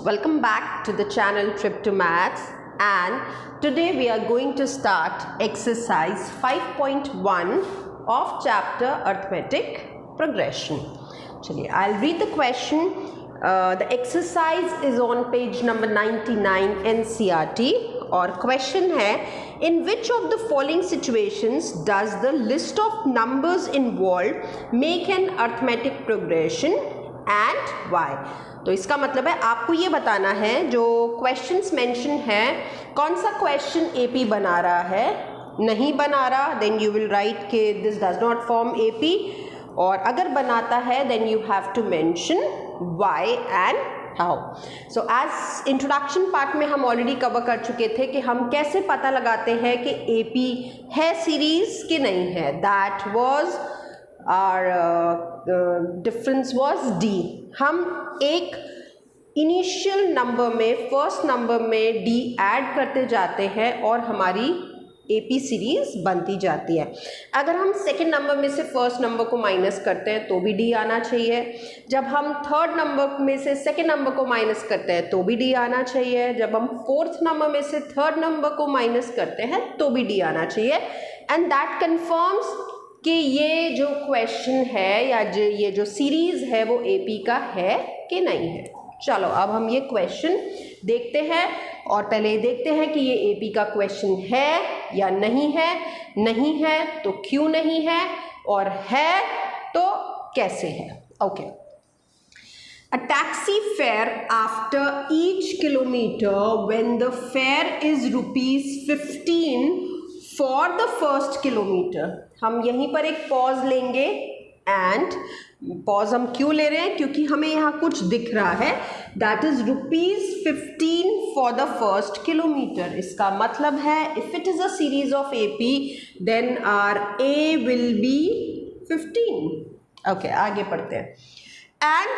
welcome back to the channel Trip to Maths, and today we are going to start exercise 5.1 of chapter Arithmetic Progression. Chaliye, I'll read the question. The exercise is on page number 99 NCERT और question है, in which of the following situations does the list of numbers involved make an arithmetic progression and why? तो इसका मतलब है आपको ये बताना है जो क्वेश्चंस मेंशन है कौन सा क्वेश्चन एपी बना रहा है, नहीं बना रहा देन यू विल राइट के this does not form AP, और अगर बनाता है then you have to mention why and how. So as introduction part में हम ऑलरेडी कवर कर चुके थे कि हम कैसे पता लगाते हैं कि एपी है सीरीज कि नहीं है. That was our difference was D. हम एक इनिशियल नंबर में फर्स्ट नंबर में डी ऐड करते जाते हैं और हमारी एपी सीरीज बनती जाती है. अगर हम सेकंड नंबर में से फर्स्ट नंबर को माइनस करते हैं तो भी डी आना चाहिए. जब हम थर्ड नंबर में से सेकंड नंबर को माइनस करते हैं तो भी डी आना चाहिए. जब हम फोर्थ नंबर में से थर्ड नंबर को माइनस करते हैं तो भी डी आना चाहिए. एंड दैट कन्फर्म्स कि ये जो क्वेश्चन है या ये जो सीरीज है वो एपी का है कि नहीं है. चलो अब हम ये क्वेश्चन देखते हैं और पहले देखते हैं कि ये एपी का क्वेश्चन है या नहीं है. नहीं है तो क्यों नहीं है, और है तो कैसे है. Okay. A taxi fare after each kilometer when the fare is ₹15 for the first kilometer. हम यहीं पर एक पॉज लेंगे. एंड पॉज हम क्यों ले रहे हैं, क्योंकि हमें यहाँ कुछ दिख रहा है. That is ₹15 for the first kilometre. इसका मतलब है if it is a series of AP then our a will be 15. Okay, आगे पढ़ते हैं. And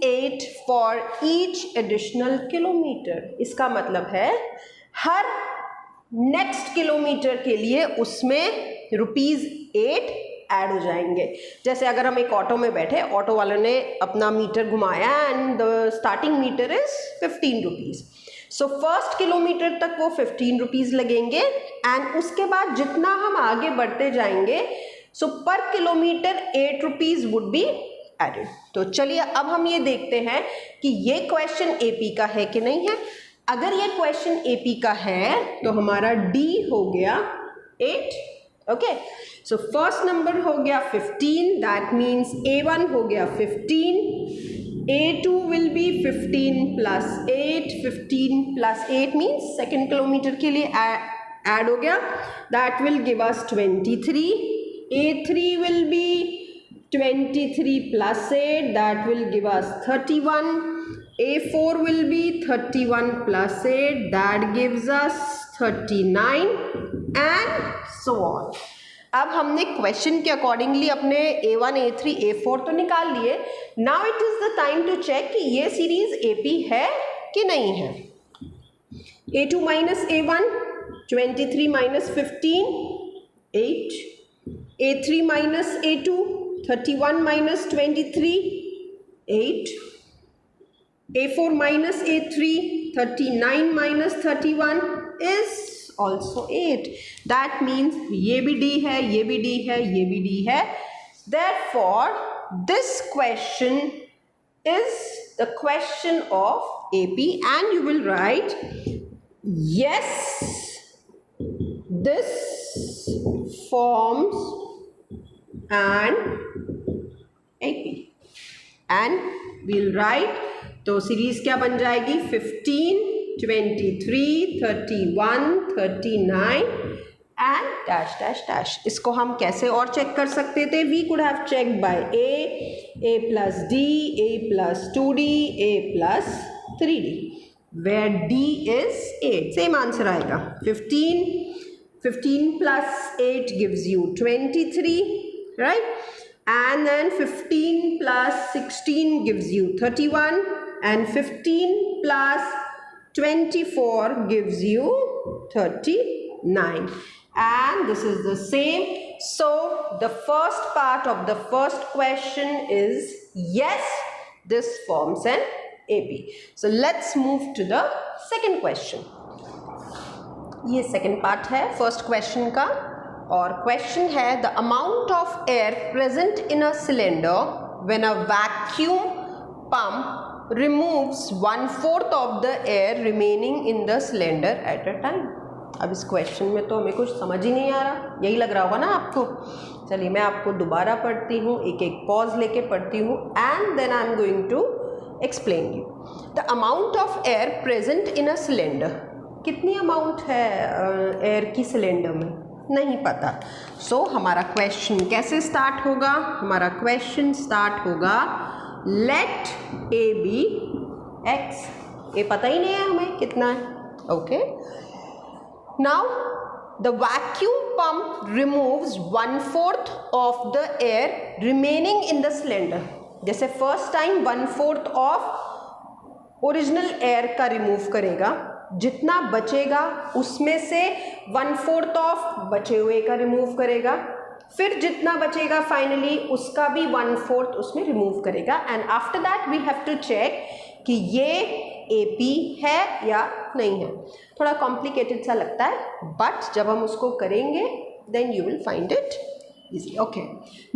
₹8 for each additional kilometre. इसका मतलब है हर नेक्स्ट किलोमीटर के लिए उसमें ₹8 ऐड हो जाएंगे. जैसे अगर हम एक ऑटो में बैठे, ऑटो वालों ने अपना मीटर घुमाया and the starting meter is ₹15. So first kilometre तक वो ₹15 लगेंगे एंड उसके बाद जितना हम आगे बढ़ते जाएंगे सो पर किलोमीटर ₹8 वुड बी एडेड. तो चलिए अब हम ये देखते हैं कि ये क्वेश्चन एपी का है कि नहीं है. अगर ये क्वेश्चन एपी का है तो हमारा डी हो गया 8. ओके, सो फर्स्ट नंबर हो गया 15, दैट मीन्स A1 हो गया 15, A2 will be 15 plus 8. 15 plus 8 means second kilometre के लिए ऐड हो गया. That will give us 23. A3 will be 23 plus 8, that will give us 31. A4 will be 31 plus 8, that gives us 39 and so on. अब हमने question के accordingly अपने A1, A3, A4 तो निकाल लिए. Now it is the time to check कि ये series AP है कि नहीं है. A2 minus A1, 23 minus 15, 8. A3 minus A2, 31 minus 23, 8. A4 minus A3, 39 minus 31 is also 8. That means ये भी D है, ये भी D है, ये भी D है. Therefore, this question is the question of AP and you will write yes, this forms and AP and we'll write. तो सीरीज क्या बन जाएगी 15, 23, 31, 39 एंड डैश डैश डैश. इसको हम कैसे और चेक कर सकते थे. We could have check by A plus D, A plus 2D, A plus 3D वेयर D इज 8. सेम आंसर आएगा. 15 plus 8 gives you 23, right? And then 15 plus 16 gives you 31, and 15 plus 24 gives you 39. And this is the same. So the first part of the first question is yes, this forms an AP. So let's move to the second question. ये second part है first question का, और question है the amount of air present in a cylinder when a vacuum pump removes 1/4 of the air remaining in the cylinder at a time. अब इस question में तो हमें कुछ समझ ही नहीं आ रहा, यही लग रहा होगा ना आपको। चलिए मैं आपको दोबारा पढ़ती हूँ, एक एक पॉज लेके पढ़ती हूँ, and then I am going to explain you. The amount of air present in a cylinder, कितनी अमाउंट है एयर की सिलेंडर में, नहीं पता। सो हमारा क्वेश्चन कैसे स्टार्ट होगा? हमारा क्वेश्चन स्टार्ट होगा लेट ए बी एक्स। ये पता ही नहीं है हमें कितना है। Okay, now the vacuum pump removes 1/4 of the air remaining in the cylinder. जैसे first time 1/4 of original air का रिमूव करेगा, जितना बचेगा उसमें से 1/4 ऑफ बचे हुए का रिमूव करेगा, फिर जितना बचेगा फाइनली उसका भी 1/4 उसमें रिमूव करेगा, and after that we have to check कि ये AP है या नहीं है। थोड़ा कॉम्प्लिकेटेड सा लगता है, बट जब हम उसको करेंगे then you will find it easy. Okay,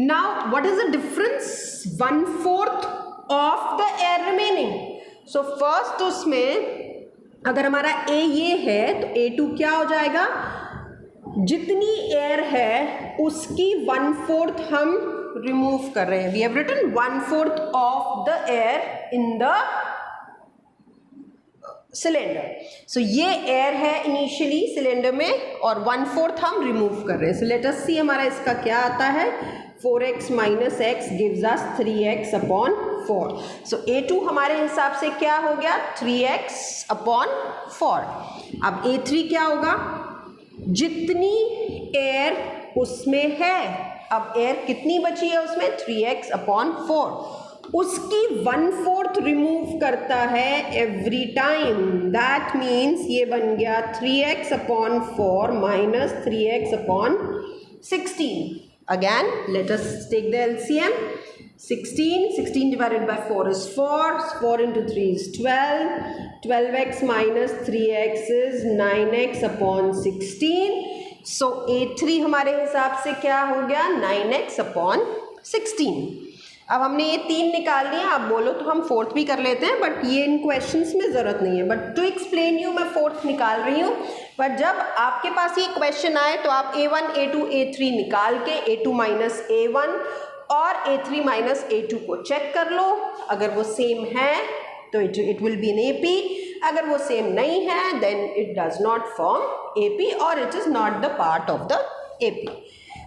now what is the difference 1/4 of the air remaining? So first उसमें अगर हमारा A ये है तो A2 क्या हो जाएगा? जितनी एयर है उसकी 1/4 हम रिमूव कर रहे हैं। We have written 1/4 of the air in the cylinder. So ये एयर है इनिशियली सिलेंडर में और 1/4 हम रिमूव कर रहे हैं। सो लेट अस सी हमारा इसका क्या आता है। 4x minus x gives us 3x upon 4। सो A2 हमारे हिसाब से क्या हो गया? 3x upon 4। अब A3 क्या होगा? जितनी एयर उसमें है, अब एयर कितनी बची है उसमें? 3x upon 4। उसकी 1/4 रिमूव करता है एवरी टाइम। दैट मीन्स ये बन गया 3x upon 4 minus 3x upon 16। Again let us take the LCM। 16 divided by 4 is 4, 4 into 3 is 12, 12x minus 3x is 9x upon 16. So A3 हमारे हिसाब से क्या हो गया? 9x upon 16। अब हमने ये 3 निकाल लिया, आप बोलो तो हम 4th भी कर लेते हैं, बट ये इन क्वेश्चंस में ज़रूरत नहीं है, बट टू एक्सप्लेन यू मैं 4th निकाल रही हूँ। बट जब आपके पास ये क्वेश्चन आए तो आप A1, A2, A3 निकाल के A2 माइनस A1 और A3 माइनस A2 को चेक कर लो। अगर वो सेम है तो it will be an AP, अगर वो सेम नहीं है then it does not form AP और it is not the part of the AP।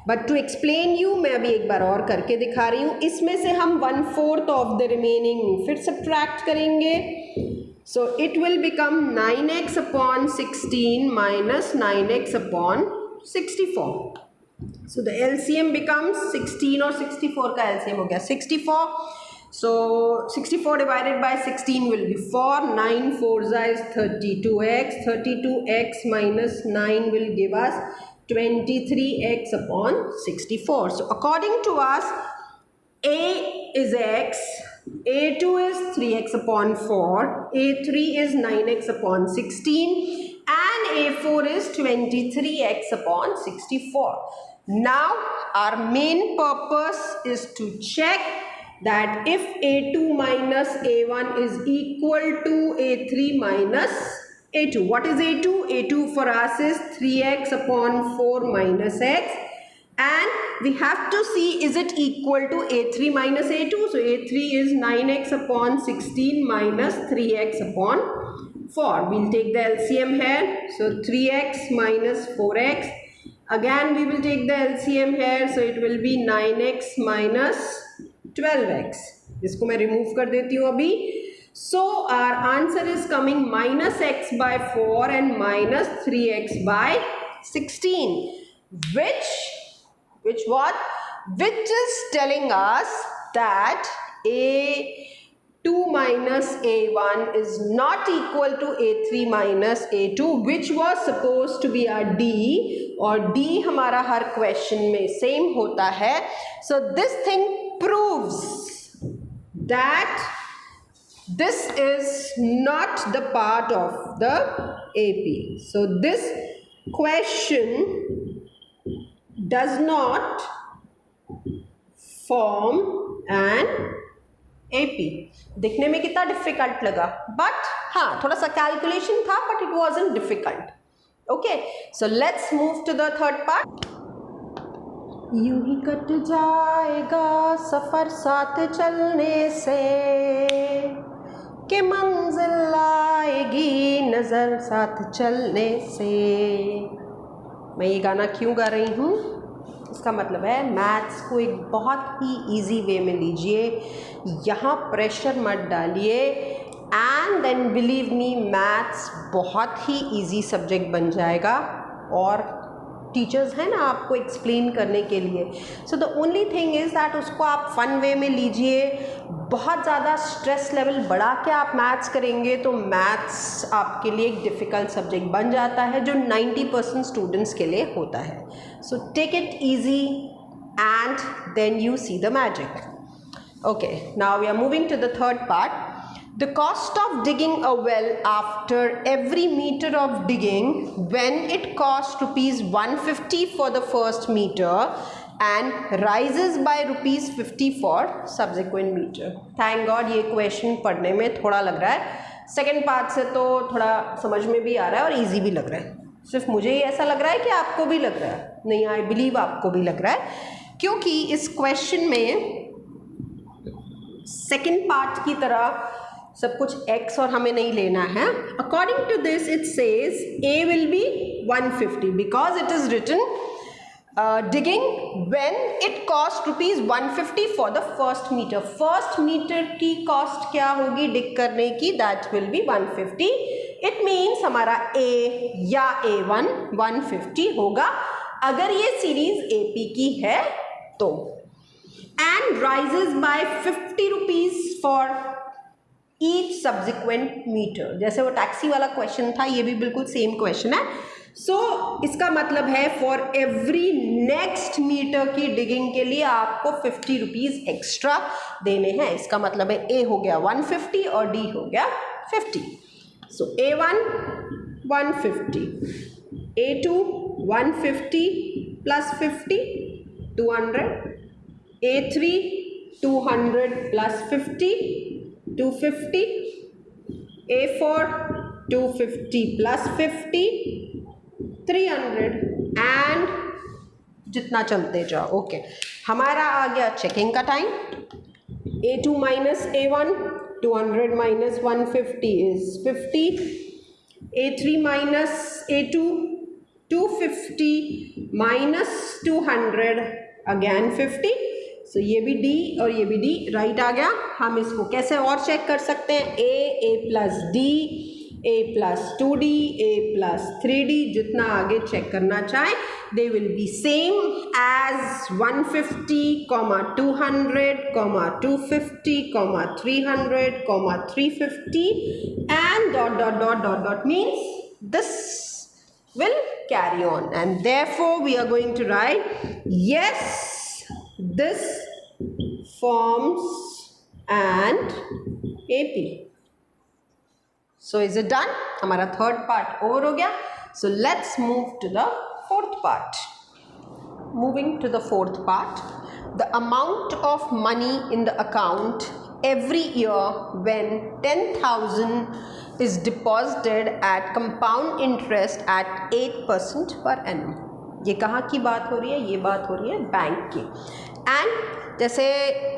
But to explain you मैं अभी एक बार और करके दिखा रही हूँ। इसमें से हम 1/4 ऑफ द रिमेनिंग फिर सब्ट्रैक्ट करेंगे। So it will become 9x upon 16 minus 9x upon 64। So the LCM becomes 16 और 64 का LCM हो गया 64। So 64 divided by 16 will be 4. 9 4 is 32x. 32x minus 9 will give us 23x upon 64. So according to us, A is x, A2 is 3x upon 4, A3 is 9x upon 16, and A4 is 23x upon 64. Now our main purpose is to check that if A2 minus A1 is equal to A3 minus A2. What is A2? A2 for us is 3x upon 4 minus x, and we have to see is it equal to A3 minus A2. So A3 is 9x upon 16 minus 3x upon 4. We'll take the LCM here. So 3x minus 4x. Again we will take the LCM here. So it will be 9x minus 12x. इसको मैं remove कर देती हूँ अभी। So our answer is coming minus x by 4 and minus 3x by 16, which is telling us that A2 minus A1 is not equal to A3 minus A2, which was supposed to be our D, और D हमारा हर question में same होता है। So this thing proves that this is not the part of the AP. So this question does not form an AP. दिखने में कितना difficult लगा, but हाँ थोड़ा सा कैलकुलेशन था, but it wasn't difficult. Okay, so let's move to the third part. यूं ही कट जाएगा सफर साथ चलने से, कि मंजिल आएगी नजर साथ चलने से. मैं ये गाना क्यों गा रही हूँ? इसका मतलब है मैथ्स को एक बहुत ही इजी वे में लीजिए, यहाँ प्रेशर मत डालिए, and then believe me maths बहुत ही इजी सब्जेक्ट बन जाएगा. और टीचर्स हैं ना आपको एक्सप्लेन करने के लिए. So the only thing is that उसको आप फन वे में लीजिए. बहुत ज़्यादा स्ट्रेस लेवल बढ़ा के आप मैथ्स करेंगे तो मैथ्स आपके लिए एक डिफ़िकल्ट सब्जेक्ट बन जाता है, जो 90% स्टूडेंट्स के लिए होता है. So take it easy and then you see the magic. Okay, now we are moving to the third part. The cost of digging a well after every meter of digging, when it costs rupees 150 for the first meter and rises by rupees 50 for subsequent meter. Thank God ये question पढ़ने में थोड़ा लग रहा है. Second part से तो थोड़ा समझ में भी आ रहा है और इजी भी लग रहा है. सिर्फ मुझे ही ऐसा लग रहा है कि आपको भी लग रहा है? नहीं, आई बिलीव आपको भी लग रहा है, क्योंकि इस क्वेश्चन में सेकेंड पार्ट की तरह सब कुछ x और हमें नहीं लेना है. According to this it says a will be 150 because it is written digging when it cost rupees 150 for the first meter. First metre की कॉस्ट क्या होगी डिग करने की? That will be 150. It means हमारा a या a1 150 होगा अगर ये सीरीज AP की है तो. And rises by 50 rupees for each subsequent metre. जैसे वो टैक्सी वाला क्वेश्चन था, ये भी बिल्कुल सेम क्वेश्चन है. सो इसका मतलब है फॉर एवरी नेक्स्ट मीटर की डिगिंग के लिए आपको 50 रुपीज़ एक्स्ट्रा देने हैं. इसका मतलब है A हो गया 150 और D हो गया 50. सो A1 150, A2 150 plus 50 200, A3 200 plus 50 250, A4 250 plus 50 300 and जितना चलते जाओ. ओके, हमारा आ गया चेकिंग का time. A2 minus A1, 200 minus 150 is 50. A3 minus A2, 250 minus 200 again 50. सो ये भी D और ये भी D राइट आ गया. हम इसको कैसे और चेक कर सकते हैं? A plus D, A plus 2D, A plus 3D, जितना आगे चेक करना चाहें. They will be same as 150, 200, 250, 300, 350 and dot dot dot dot dot means this will carry on, and therefore we are going to write yes, this forms an AP. So is it done? हमारा third part over हो गया. So let's move to the fourth part. Moving to the fourth part, the amount of money in the account every year when 10,000 is deposited at compound interest at 8% per annum. ये कहाँ की बात हो रही है? ये बात हो रही है बैंक की. एंड जैसे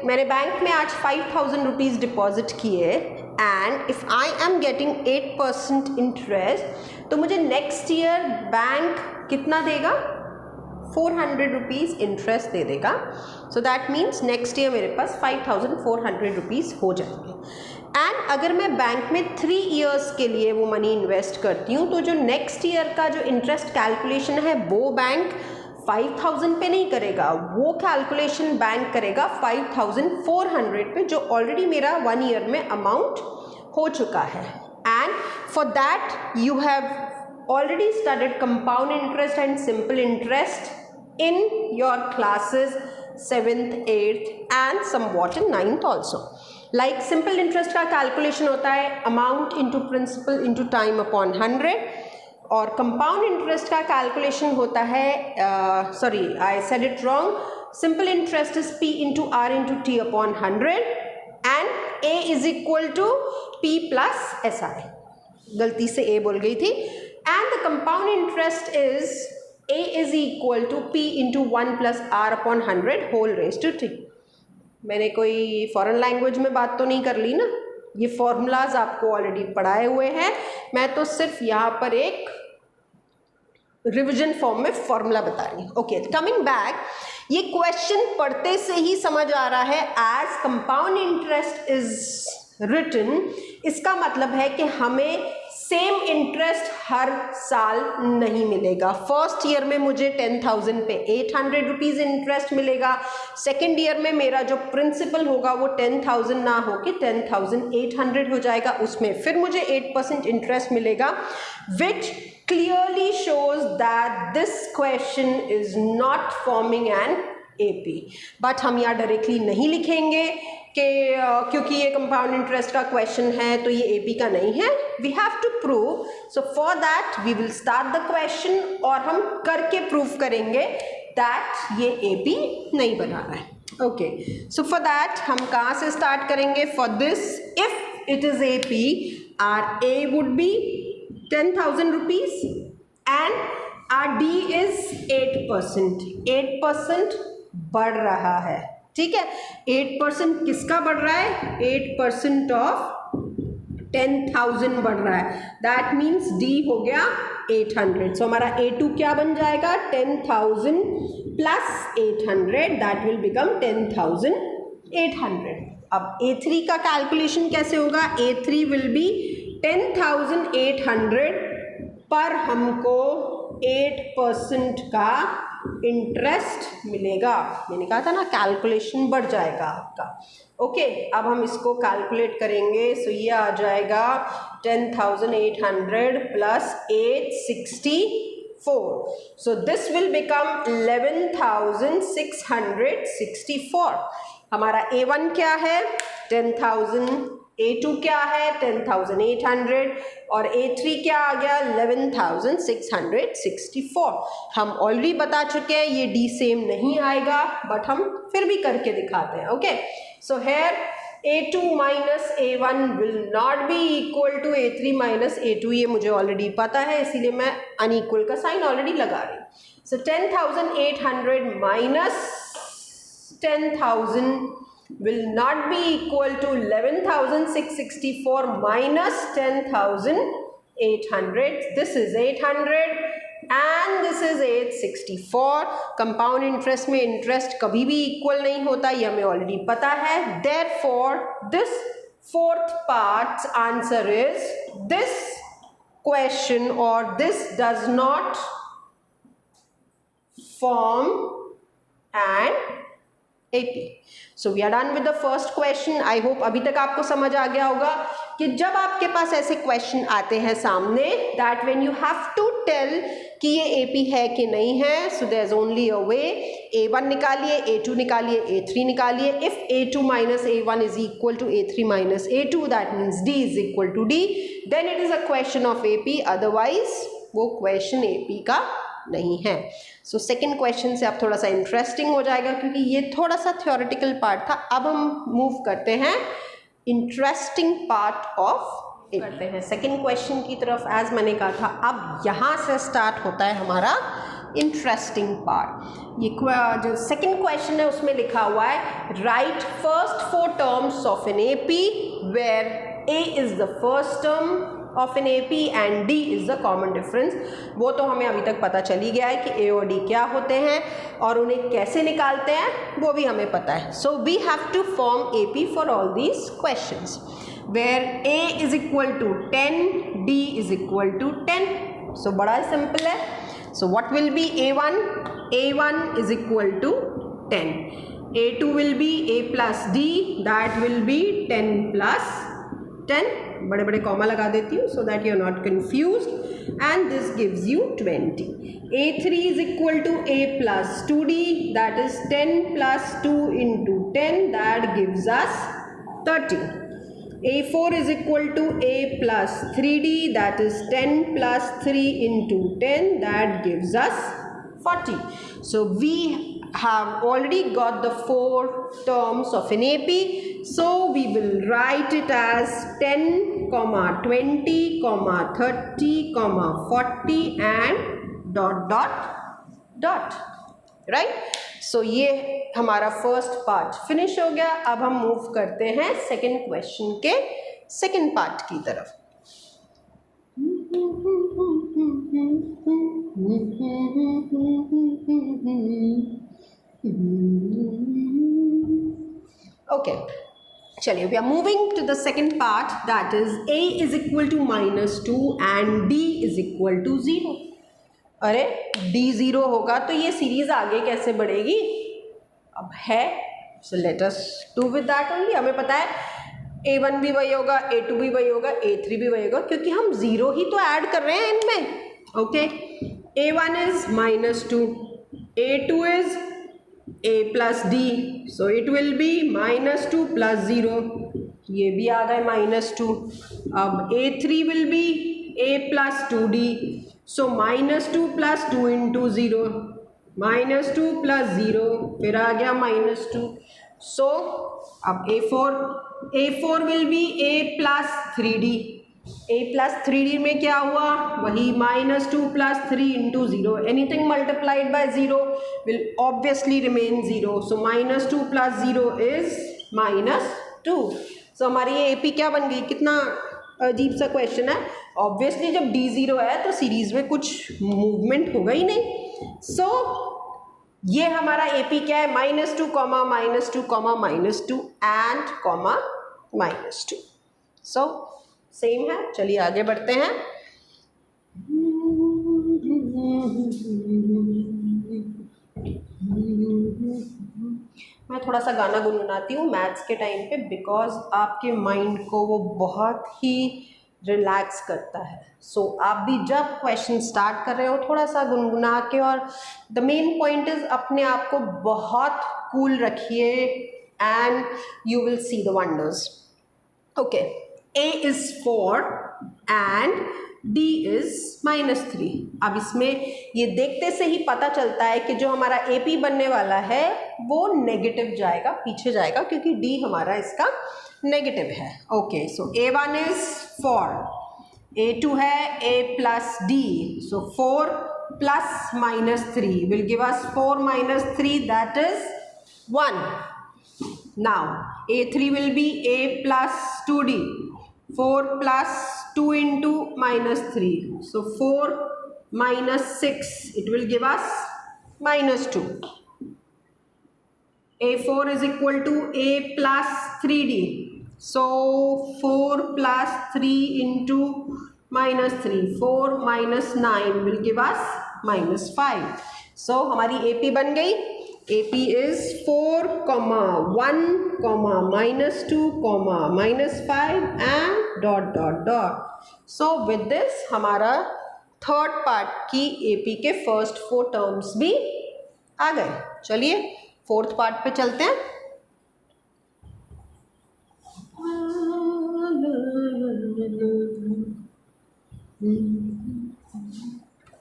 मैंने बैंक में आज 5,000 रुपीज़ डिपॉजिट किए and if I am getting 8% interest, तो मुझे नेक्स्ट ईयर बैंक कितना देगा? 400 रुपीज़ इंटरेस्ट दे देगा. So that means next year मेरे पास 5,400 रुपीज़ हो जाएंगे. एंड अगर मैं बैंक में 3 इयर्स के लिए वो मनी इन्वेस्ट करती हूँ, तो जो नेक्स्ट ईयर का जो इंटरेस्ट कैलकुलेशन है वो बैंक 5,000 पे नहीं करेगा, वो कैलकुलेशन बैंक करेगा 5,400 पे, जो ऑलरेडी मेरा 1 ईयर में अमाउंट हो चुका है. And for that you have already studied compound interest and simple interest in your classes 7th, 8th and somewhat in 9th also. Like simple interest का कैलकुलेशन होता है amount into principal into time upon 100, और compound interest का calculation होता है, sorry I said it wrong, simple interest is P into R into T upon 100 and A is equal to P plus SI, गलती से A बोल गई थी, and the compound interest is A is equal to P into 1 plus R upon 100 whole raise to T। मैंने कोई foreign language में बात तो नहीं कर ली ना, ये फॉर्मूलाज आपको ऑलरेडी पढ़ाए हुए हैं, मैं तो सिर्फ यहाँ पर एक रिवीजन फॉर्म में फॉर्मूला बता रही हूँ। ओके, कमिंग बैक, ये क्वेश्चन पढ़ते से ही समझ आ रहा है as compound interest is written, इसका मतलब है कि हमें सेम इंटरेस्ट हर साल नहीं मिलेगा। फर्स्ट ईयर में मुझे 10,000 पे 800 रुपीज़ इंटरेस्ट मिलेगा, सेकेंड ईयर में मेरा जो प्रिंसिपल होगा वो 10,000 ना हो के 10,800 हो जाएगा, उसमें फिर मुझे 8% इंटरेस्ट मिलेगा, विच clearly shows that this question is not forming an AP। But हम यहाँ डायरेक्टली नहीं लिखेंगे कि क्योंकि ये कंपाउंड इंटरेस्ट का क्वेश्चन है तो ये AP का नहीं है, we have to prove, so for that we will start the question और हम करके प्रूव करेंगे दैट ये AP नहीं बना रहा है। ओके, सो फॉर दैट हम कहाँ से स्टार्ट करेंगे? For this, if it is AP, our A would be 10,000 rupees and our D is 8%। 8% बढ़ रहा है, ठीक है। 8% किसका बढ़ रहा है? 8% ऑफ 10,000 बढ़ रहा है, दैट मीन्स D हो गया 800। सो हमारा A2 क्या बन जाएगा? 10,000 प्लस 800, दैट विल बिकम 10,800। अब A3 का कैलकुलेशन कैसे होगा? A3 विल बी 10,800 पर हमको 8% का इंटरेस्ट मिलेगा। मैंने कहा था ना कैलकुलेशन बढ़ जाएगा आपका। ओके, अब हम इसको कैलकुलेट करेंगे, सो ये आ जाएगा 10,800 plus 864, so this will become 11,664। हमारा A1 क्या है? 10,000, A2 क्या है? 10,800 और A3 क्या आ गया? 11,664। हम ऑलरेडी बता चुके हैं ये D सेम नहीं आएगा, बट हम फिर भी करके दिखाते हैं। Okay, so here A2 minus A1 will not be equal to A3 minus A2, ये मुझे ऑलरेडी पता है, इसीलिए मैं अनइक्वल का साइन ऑलरेडी लगा रही हूँ। सो 10,800 minus 10,000 will not be equal to 11,664 minus 10,800. This is 800 and this is 864. Compound interest में इंटरेस्ट कभी भी इक्वल नहीं होता, ये हमें ऑलरेडी पता है। Therefore, this fourth part's answer is this question or this does not form an AP। So we are done with the first question। I hope अभी तक आपको समझ आ गया होगा कि जब आपके पास ऐसे क्वेश्चन आते हैं सामने, that when you have to tell कि ये AP है कि नहीं है, so there is only a way। A1 निकालिए, A2 निकालिए, A3 निकालिए। If A2 minus A1 is equal to A3 minus A2, that means D is equal to D, then it is a question of AP, otherwise वो question AP का नहीं है। So second question से अब थोड़ा सा interesting हो जाएगा क्योंकि ये थोड़ा सा थ्योरेटिकल पार्ट था। अब हम मूव करते हैं इंटरेस्टिंग पार्ट ऑफ करते हैं सेकेंड क्वेश्चन की तरफ। एज मैंने कहा था, अब यहाँ से स्टार्ट होता है हमारा इंटरेस्टिंग पार्ट। ये जो सेकेंड क्वेश्चन है उसमें लिखा हुआ है write first 4 terms of an AP where A is the first term of an AP and D is the common difference. वो तो हमें अभी तक पता चल ही गया है कि A और D क्या होते हैं और उन्हें कैसे निकालते हैं, वो भी हमें पता है। So we have to form AP for all these questions where A is equal to 10, D is equal to 10। So बड़ा सिंपल है। So what will be A1? A1 is equal to 10। A2 will be A plus D, that will be 10 plus 10, बड़े बड़े comma लगा देती हूँ so that you are not confused, and this gives you 20. A3 is equal to A plus 2D, that is 10 plus 2 into 10, that gives us 30. A4 is equal to A plus 3D, that is 10 plus 3 into 10, that gives us 40. So we have already got the 4 terms of an AP. So we will write it as 10, 20, 30, 40 and dot dot dot. Right. So ये हमारा first part finish हो गया. अब हम move करते हैं second question के second part की तरफ. ओके, चलिए, we are moving to the second part, that is a is equal to -2 and d is equal to 0. अरे d 0 होगा तो ये सीरीज आगे कैसे बढ़ेगी? अब है, so let us do with that only. हमें पता है a1 भी वही होगा, a2 भी वही होगा, a3 भी वही होगा, क्योंकि हम 0 ही तो ऐड कर रहे हैं इनमें. Okay, a1 is -2, a2 is a plus d, so it will be -2 plus 0. ये भी आ गए -2. अब a3 will be a plus 2d, so -2 plus 2 into 0, -2 plus 0, फिर आ गया -2. so अब a4 will be a plus 3d. a plus 3d में क्या हुआ? वही -2 plus 3 into 0. anything multiplied by 0 will obviously remain 0. so -2 plus 0 is -2. so हमारी ये AP क्या बन गई? कितना अजीब सा क्वेश्चन है. ऑब्वियसली जब d 0 है तो सीरीज में कुछ मूवमेंट होगा ही नहीं. सो ये हमारा AP क्या है? -2, -2, -2 एंड -2. सो सेम है. चलिए आगे बढ़ते हैं. मैं थोड़ा सा गाना गुनगुनाती हूँ मैथ्स के टाइम पे, बिकॉज आपके माइंड को वो बहुत ही रिलैक्स करता है. सो आप भी जब क्वेश्चन स्टार्ट कर रहे हो थोड़ा सा गुनगुना के, और द मेन पॉइंट इज अपने आप को बहुत कूल रखिए and you will see the wonders. Okay, A is 4 and D is -3. अब इसमें ये देखते से ही पता चलता है कि जो हमारा AP बनने वाला है वो नेगेटिव जाएगा, पीछे जाएगा, क्योंकि D हमारा इसका नेगेटिव है. Okay, so A1 is 4, A2 है A plus D, so 4 plus -3 will give us 4 minus 3, that is 1. Now A3 will be A plus 2D. 4 plus 2 into -3, so 4 minus 6, it will give us -2. A4 is equal to A plus 3D, so 4 plus 3 into -3, 4 minus 9 will give us -5. so हमारी AP बन गई. AP is 4, 1, -2, -5 and dot dot dot. So with this हमारा third part की AP के first 4 terms भी आ गए. चलिए fourth part पे चलते हैं.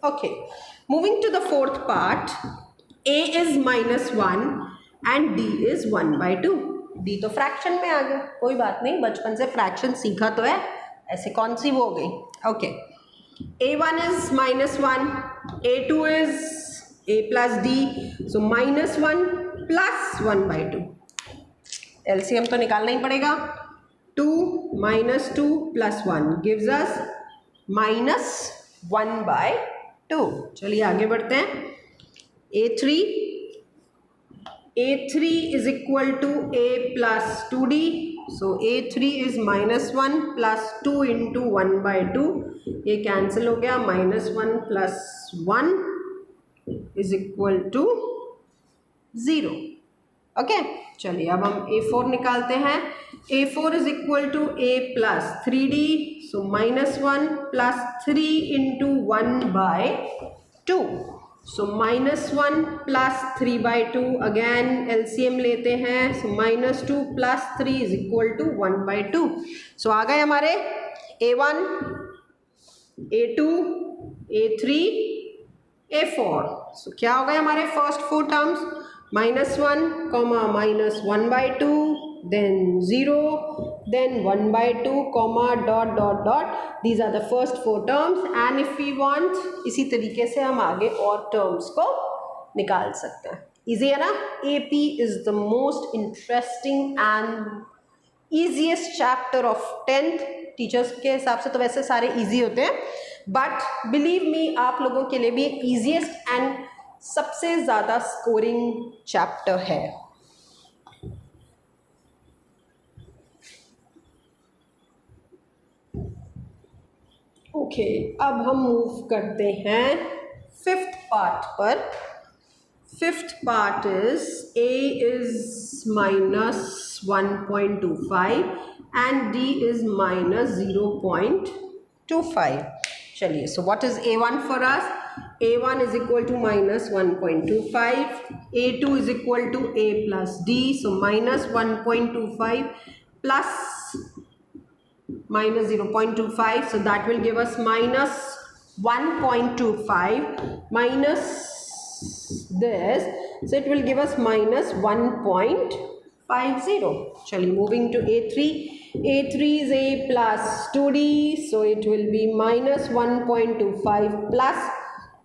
Okay, moving to the fourth part. A is -1 and D is 1/2. D तो फ्रैक्शन में आ गया, कोई बात नहीं, बचपन से फ्रैक्शन सीखा तो है, ऐसे कौन सी वो हो गई. Okay, A1 is -1, A2 is A plus D, so -1 plus 1/2. LCM तो निकालना ही पड़ेगा. 2 minus 2 plus 1 gives us -1/2. चलिए आगे बढ़ते हैं. A3 is equal to A plus 2D, so A3 is -1 plus 2 into 1/2. ये कैंसिल हो गया. -1 plus 1 is equal to 0. Okay, चलिए अब हम A4 निकालते हैं. A4 is equal to A plus 3D, so -1 plus 3 into 1/2. So -1 plus 3/2, again LCM लेते हैं, सो -2 प्लस 3 इज इक्वल टू 1/2। सो आ गए हमारे A1, A2, A3, A4। सो क्या हो गए हमारे first 4 terms, -1, -1/2, then 0, then 1/2, dot dot dot। These are the first 4 terms and if we want, इसी तरीके से हम आगे और terms को निकाल सकते हैं। इजी है ना? AP is the most interesting and easiest chapter of 10th। Teachers के हिसाब से तो वैसे सारे इजी होते हैं, बट बिलीव मी आप लोगों के लिए भी ईजीएस्ट एंड सबसे ज़्यादा स्कोरिंग चैप्टर है। ओके, अब हम मूव करते हैं 5th पार्ट पर। 5th part is A is -1.25 and D is -0.25। चलिए, so what is A1 for us? A1 is equal to -1.25, A2 is equal to A plus D, so -1.25 plus -0.25, so that will give us -1.25 minus this, so it will give us -1.50। चलिए, moving to A3। A3 is A plus 2D, so it will be -1.25 plus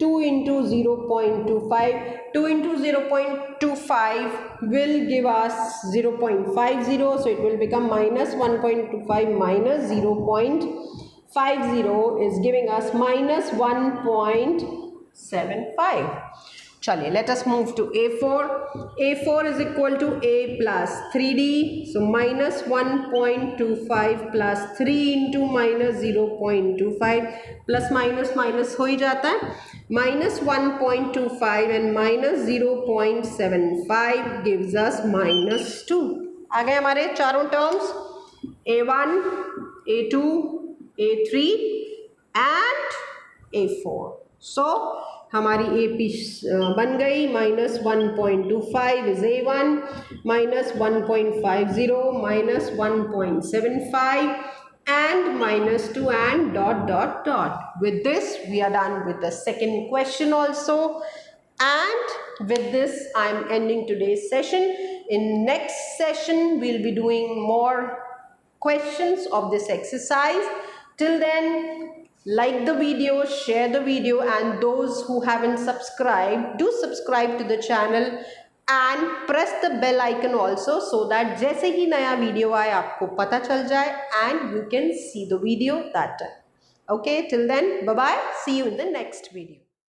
2 into 0.25, 2 into 0.25 will give us 0.50, so it will become -1.25 minus 0.50 is giving us -1.75। चलिए, let us move to A4। A4 is equal to A plus 3D, so -1.25 plus 3 into -0.25 plus minus हो ही जाता है, -1.25 and -0.75 gives us -2। आ गए हमारे चारों terms, A1, A2, A3 and A4। सो हमारी AP बन गई, -1.25 is A1, -1.50 -1.75 and -2 and dot dot dot। With this we are done with the second question also, and with this I am ending today's session. In next session we'll be doing more questions of this exercise. Till then, like the video, share the video, and those who haven't subscribed, do subscribe to the channel and press the bell icon also, so that जैसे ही नया video आए आपको पता चल जाए and you can see the video that time। Okay, till then, bye bye, see you in the next video।